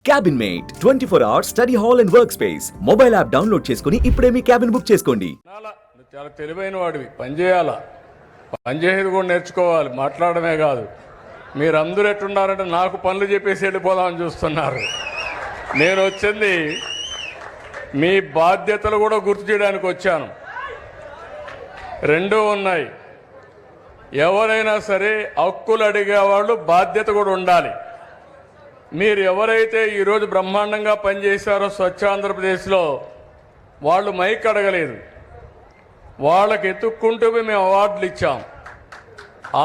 Cabin mate 24 hours study hall and work space mobile app download చేసుకుని ఇప్పుడే మీ cabin book చేసుకోండి. చాలా తెలివైన వాడివి, పని చేయాలా, పని చేసేది కూడా నేర్చుకోవాలి, మాట్లాడమే కాదు. మీరందరూ ఎట్టున్నారంటే నాకు పనులు చెప్పేసి వెళ్ళిపోదామని చూస్తున్నారు. నేను వచ్చింది మీ బాధ్యతలు కూడా గుర్తు చేయడానికి వచ్చాను. రెండూ ఉన్నాయి. ఎవరైనా సరే హక్కులు అడిగేవాళ్ళు బాధ్యత కూడా ఉండాలి. మీరు ఎవరైతే ఈరోజు బ్రహ్మాండంగా పనిచేశారో స్వచ్ఛ ఆంధ్రప్రదేశ్లో వాళ్ళు మైక్ అడగలేదు, వాళ్ళకి ఎత్తుక్కుంటూ మేము అవార్డులు ఇచ్చాం.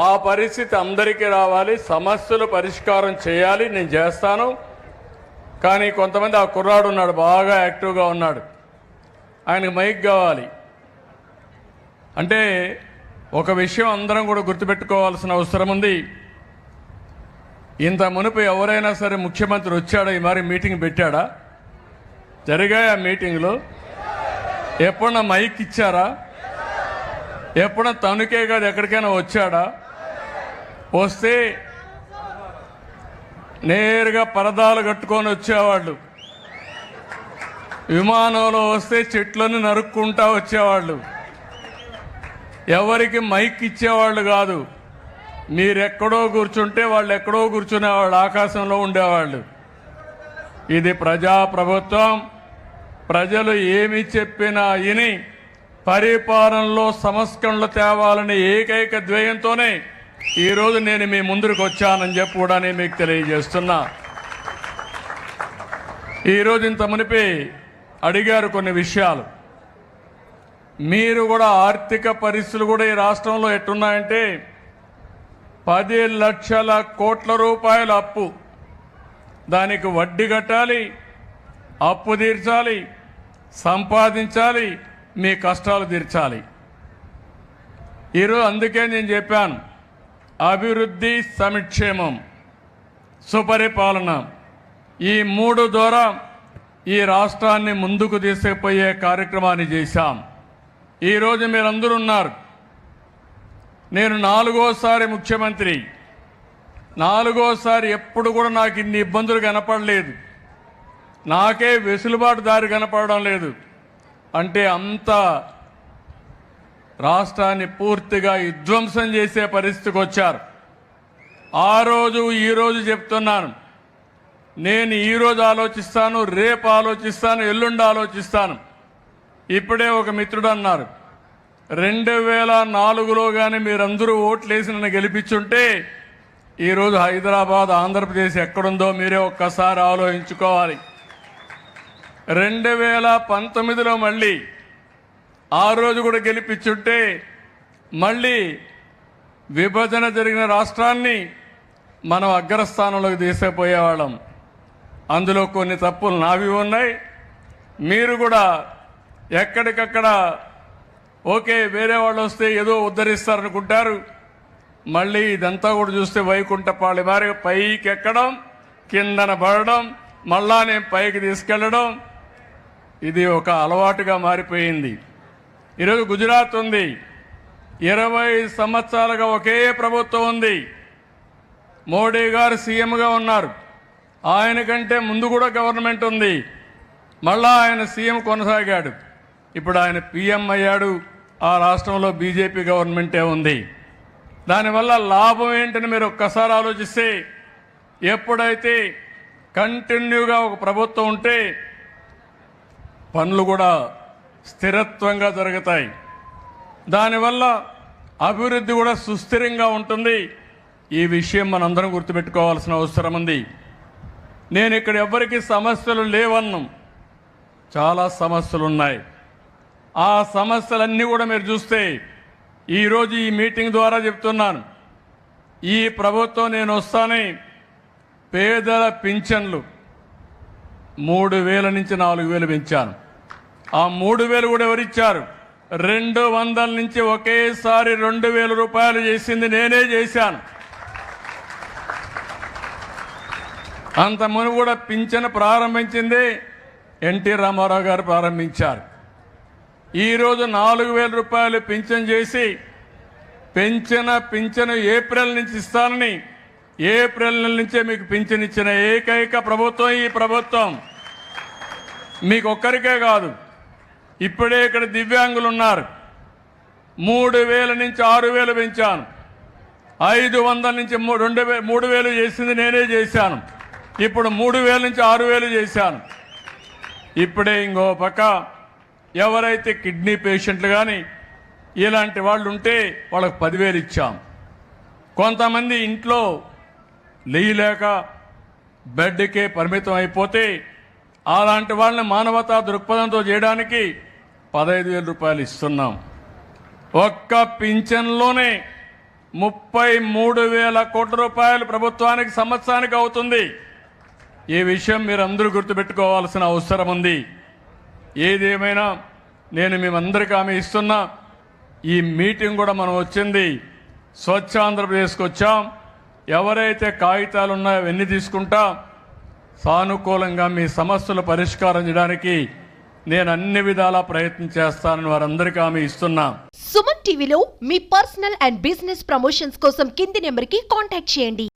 ఆ పరిస్థితి అందరికీ రావాలి, సమస్యలు పరిష్కారం చేయాలి, నేను చేస్తాను. కానీ కొంతమంది ఆ కుర్రాడు ఉన్నాడు, బాగా యాక్టివ్గా ఉన్నాడు, ఆయనకు మైక్ కావాలి. అంటే ఒక విషయం అందరం కూడా గుర్తుపెట్టుకోవాల్సిన అవసరం ఉంది. ఇంత మునుపు ఎవరైనా సరే ముఖ్యమంత్రి వచ్చాడా, ఈ మరి మీటింగ్ పెట్టాడా? జరిగాయి ఆ మీటింగ్లో? ఎప్పుడన్నా మైక్ ఇచ్చారా? ఎప్పుడన్నా తనుకే కాదు ఎక్కడికైనా వచ్చాడా? వస్తే నేరుగా పరదాలు కట్టుకొని వచ్చేవాళ్ళు, విమానంలో వస్తే చెట్లను నరుక్కుంటా వచ్చేవాళ్ళు, ఎవరికి మైక్ ఇచ్చేవాళ్ళు కాదు. మీరెక్కడో కూర్చుంటే వాళ్ళు ఎక్కడో కూర్చునేవాళ్ళు, ఆకాశంలో ఉండేవాళ్ళు. ఇది ప్రజాప్రభుత్వం. ప్రజలు ఏమి చెప్పినా విని పరిపాలనలో సంస్కరణలు తేవాలని ఏకైక ధ్యేయంతోనే ఈరోజు నేను మీ ముందుకు వచ్చానని చెప్పి కూడా నేను మీకు తెలియజేస్తున్నా. ఈరోజు ఇంత మునిపి అడిగారు కొన్ని విషయాలు. మీరు కూడా ఆర్థిక పరిస్థితులు కూడా ఈ రాష్ట్రంలో ఎట్టున్నాయంటే 10 లక్షల కోట్ల రూపాయల అప్పు, దానికి వడ్డీ కట్టాలి, అప్పు తీర్చాలి, సంపాదించాలి, మీ కష్టాలు తీర్చాలి. ఈరోజు అందుకే నేను చెప్పాను, అభివృద్ధి, సంక్షేమం, సుపరిపాలన, ఈ 3 ద్వారా ఈ రాష్ట్రాన్ని ముందుకు తీసుకుపోయే కార్యక్రమాన్ని చేశాం. ఈరోజు మీరందరూ ఉన్నారు. నేను 4వసారి ముఖ్యమంత్రి, 4వసారి ఎప్పుడు కూడా నాకు ఇన్ని ఇబ్బందులు కనపడలేదు. నాకే వెసులుబాటు దారి కనపడడం లేదు. అంటే అంత రాష్ట్రాన్ని పూర్తిగా విధ్వంసం చేసే పరిస్థితికి వచ్చారు. ఆ రోజు ఈరోజు చెప్తున్నాను, నేను ఈరోజు ఆలోచిస్తాను, రేపు ఆలోచిస్తాను, ఎల్లుండి ఆలోచిస్తాను. ఇప్పుడే ఒక మిత్రుడు అన్నారు, 2004లో కానీ మీరందరూ ఓట్లేసి నన్ను గెలిపించుంటే ఈరోజు హైదరాబాద్, ఆంధ్రప్రదేశ్ ఎక్కడుందో మీరే ఒక్కసారి ఆలోచించుకోవాలి. 2019లో మళ్ళీ ఆ రోజు కూడా గెలిపించుంటే మళ్ళీ విభజన జరిగిన రాష్ట్రాన్ని మనం అగ్రస్థానంలోకి తీసుకుపోయేవాళ్ళం. అందులో కొన్ని తప్పులు నావి ఉన్నాయి. మీరు కూడా ఎక్కడికక్కడ ఓకే వేరే వాళ్ళు వస్తే ఏదో ఉద్ధరిస్తారనుకుంటారు. మళ్ళీ ఇదంతా కూడా చూస్తే వైకుంఠపాళి మారి పైకి ఎక్కడం, కిందన పడడం, మళ్ళా నేను పైకి తీసుకెళ్ళడం, ఇది ఒక అలవాటుగా మారిపోయింది. ఈరోజు గుజరాత్ ఉంది, 20 సంవత్సరాలుగా ఒకే ప్రభుత్వం ఉంది. మోడీ గారు సీఎంగా ఉన్నారు, ఆయన కంటే ముందు కూడా గవర్నమెంట్ ఉంది. మళ్ళా ఆయన సీఎం కొనసాగాడు, ఇప్పుడు ఆయన పీఎం అయ్యాడు. ఆ రాష్ట్రంలో బీజేపీ గవర్నమెంటే ఉంది. దానివల్ల లాభం ఏంటని మీరు ఒక్కసారి ఆలోచిస్తే, ఎప్పుడైతే కంటిన్యూగా ఒక ప్రభుత్వం ఉంటే పనులు కూడా స్థిరత్వంగా జరుగుతాయి. దానివల్ల అభివృద్ధి కూడా సుస్థిరంగా ఉంటుంది. ఈ విషయం మనందరం గుర్తుపెట్టుకోవాల్సిన అవసరం ఉంది. నేను ఇక్కడ ఎవరికి సమస్యలు లేవన్నాం, చాలా సమస్యలు ఉన్నాయి. ఆ సమస్యలన్నీ కూడా మీరు చూస్తే ఈరోజు ఈ మీటింగ్ ద్వారా చెప్తున్నాను, ఈ ప్రభుత్వం నేను వస్తానే పేదల పింఛన్లు 3000 నుంచి 4000 పెంచాను. ఆ 3000 కూడా ఎవరిచ్చారు? 200 నుంచి ఒకేసారి 2000 రూపాయలు చేసింది నేనే చేశాను. అంత మును కూడా పింఛను ప్రారంభించింది ఎన్టీ రామారావు గారు ప్రారంభించారు. ఈరోజు 4000 రూపాయలు పింఛన్ చేసి పింఛను ఏప్రిల్ నుంచి ఇస్తానని ఏప్రిల్ నెల నుంచే మీకు పింఛన్ ఇచ్చిన ఏకైక ప్రభుత్వం ఈ ప్రభుత్వం. మీకు ఒక్కరికే కాదు, ఇప్పుడే ఇక్కడ దివ్యాంగులు ఉన్నారు. 3,000 నుంచి 6,000 పెంచాను. 500 నుంచి 3,000 చేసింది నేనే చేశాను. ఇప్పుడు 3,000 నుంచి 6,000 చేశాను. ఇప్పుడే ఇంకో పక్క ఎవరైతే కిడ్నీ పేషెంట్లు కానీ ఇలాంటి వాళ్ళు ఉంటే వాళ్ళకి 10,000 ఇచ్చాం. కొంతమంది ఇంట్లో లేయలేక బెడ్కే పరిమితం అయిపోతే అలాంటి వాళ్ళని మానవతా దృక్పథంతో చేయడానికి 15,000 రూపాయలు ఇస్తున్నాం. ఒక్క పింఛన్లోనే 33,000 కోట్ల రూపాయలు ప్రభుత్వానికి సంవత్సరానికి అవుతుంది. ఈ విషయం మీరు అందరూ గుర్తుపెట్టుకోవాల్సిన అవసరం ఉంది. ఏదేమైనా నేను మేమందరికీ హామీ ఇస్తున్నా, ఈ మీటింగ్ కూడా మనం వచ్చింది స్వచ్ఛ ఆంధ్రప్రదేశ్కి వచ్చాం. ఎవరైతే కాగితాలు ఉన్నాయో అవన్నీ తీసుకుంటా సానుకూలంగా మీ సమస్యలు పరిష్కారం చేయడానికి నేను అన్ని విధాలా ప్రయత్నం చేస్తానని వారందరికీ హామీ ఇస్తున్నా. సుమన్ టీవీలో మీ పర్సనల్ అండ్ బిజినెస్ ప్రమోషన్స్ కోసం కింది నెంబర్కి కాంటాక్ట్ చేయండి.